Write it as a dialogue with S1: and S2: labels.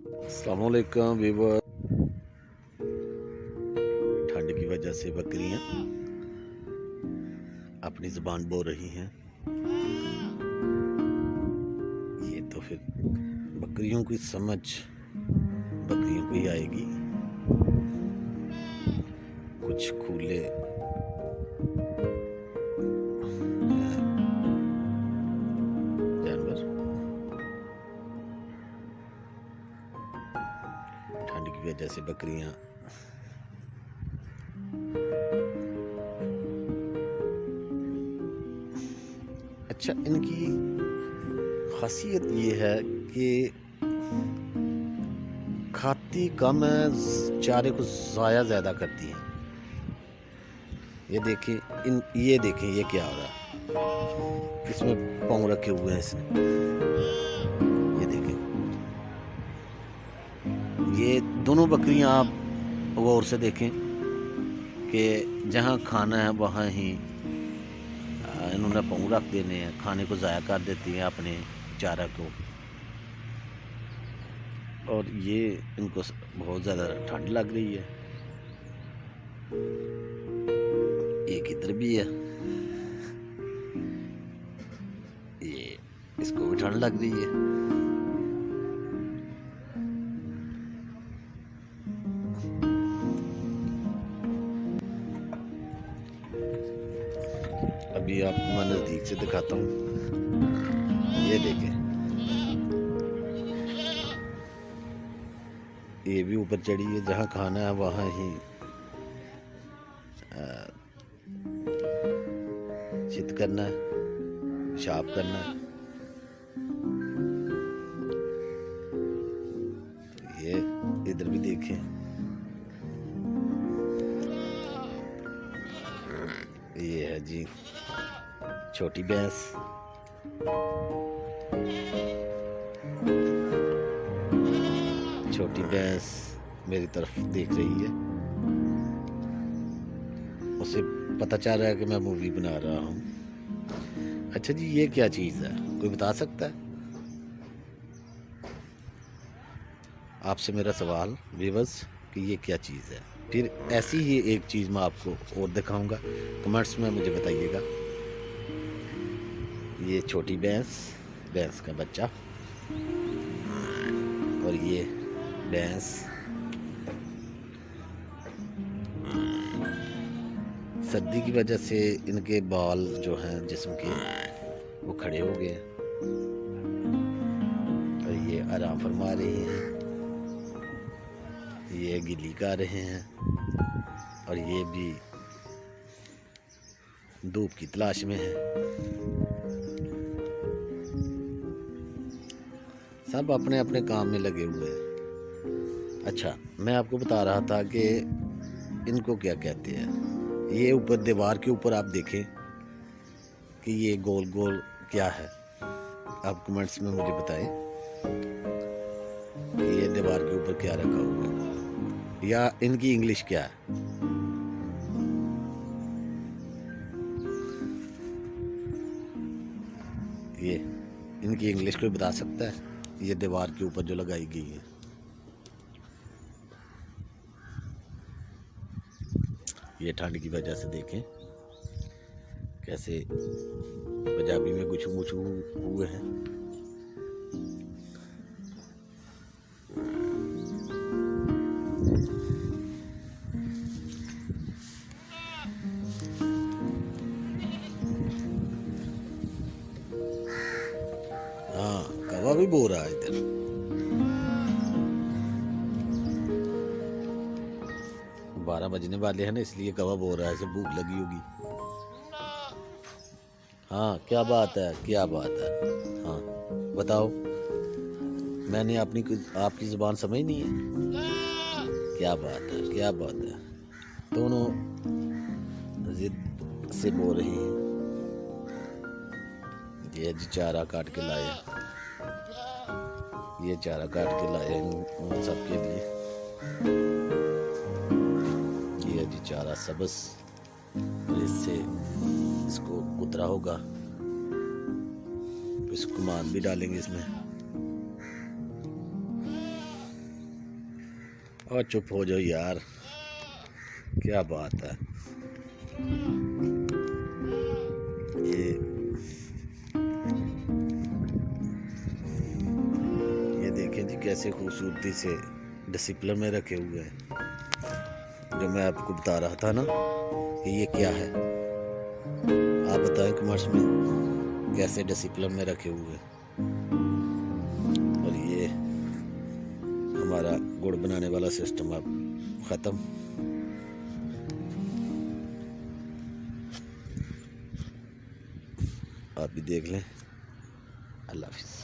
S1: अस्सलाम वालेकुम व्यूअर। ठंड की वजह से बकरियां अपनी ज़ुबान बोल रही हैं। ये तो फिर बकरियों की समझ बकरियों को ही आएगी। कुछ खुले जानवर ठंड की वजह से बकरियां अच्छा, इनकी खासियत ये है कि खाती कम है, चारे को ज़ाया ज़्यादा करती हैं। ये देखें ये क्या हो रहा है। इसमें पाँव रखे हुए हैं इसने। ये देखें, ये दोनों बकरियां आप गौर से देखें कि जहाँ खाना है वहाँ ही इन्होंने पाँव रख देने हैं, खाने को ज़ाया कर देती हैं अपने चारा को। और ये इनको बहुत ज़्यादा ठंड लग रही है। एक इधर भी है, ये इसको भी ठंड लग रही है। अभी आपको मैं नज़दीक से दिखाता हूँ। ये देखें, ये भी ऊपर चढ़ी है, जहाँ खाना है वहाँ ही चित करना है, पेशाब करना है। तो ये इधर भी देखें, ये है जी छोटी भैंस। छोटी भैंस मेरी तरफ देख रही है, उसे पता चल रहा है कि मैं मूवी बना रहा हूँ। अच्छा जी, ये क्या चीज़ है, कोई बता सकता है? आपसे मेरा सवाल व्यूअर्स कि ये क्या चीज़ है। फिर ऐसी ही एक चीज़ मैं आपको और दिखाऊंगा, कमेंट्स में मुझे बताइएगा। ये छोटी भैंस का बच्चा, और ये भैंस सर्दी की वजह से इनके बाल जो हैं जिस्म के वो खड़े हो गए, और ये आराम फरमा रहे हैं, ये गिली कर रहे हैं, और ये भी धूप की तलाश में है। सब अपने अपने काम में लगे हुए हैं। अच्छा, मैं आपको बता रहा था कि इनको क्या कहते हैं। ये ऊपर दीवार के ऊपर आप देखें कि ये गोल गोल क्या है, आप कमेंट्स में मुझे बताएं कि ये दीवार के ऊपर क्या रखा हुआ है, या इनकी इंग्लिश क्या है। ये इनकी इंग्लिश कोई बता सकता है? ये दीवार के ऊपर जो लगाई गई है, ये ठंड की वजह से देखें कैसे पंजाबी में गुछू मुछू हुए हैं। हाँ, कौवा भी बोल रहा है इधर। 12 बजने वाले हैं ना, इसलिए कौवा बोल रहा है, इसे भूख लगी होगी। हाँ, क्या बात है, क्या बात है। हाँ बताओ, मैंने आपकी ज़ुबान समझ नहीं है। क्या बात है, क्या बात है। दोनों जिद से बोल रही हैं। ये जी चारा काट के लाए, ये चारा काट के लाए उन सबके लिए। ये जी चारा सबस, इससे इसको कुतरा होगा, इसको मान भी डालेंगे इसमें। और चुप हो जाओ यार, क्या बात है। ये देखें जी कैसे खूबसूरती से डिसिप्लिन में रखे हुए हैं। जो मैं आपको बता रहा था ना कि ये क्या है, आप बताएं कमेंट्स में कैसे डिसिप्लिन में रखे हुए हैं। और ये हमारा गुड़ बनाने वाला सिस्टम अब ख़त्म। आप भी देख लें। अल्लाह हाफ़िज़।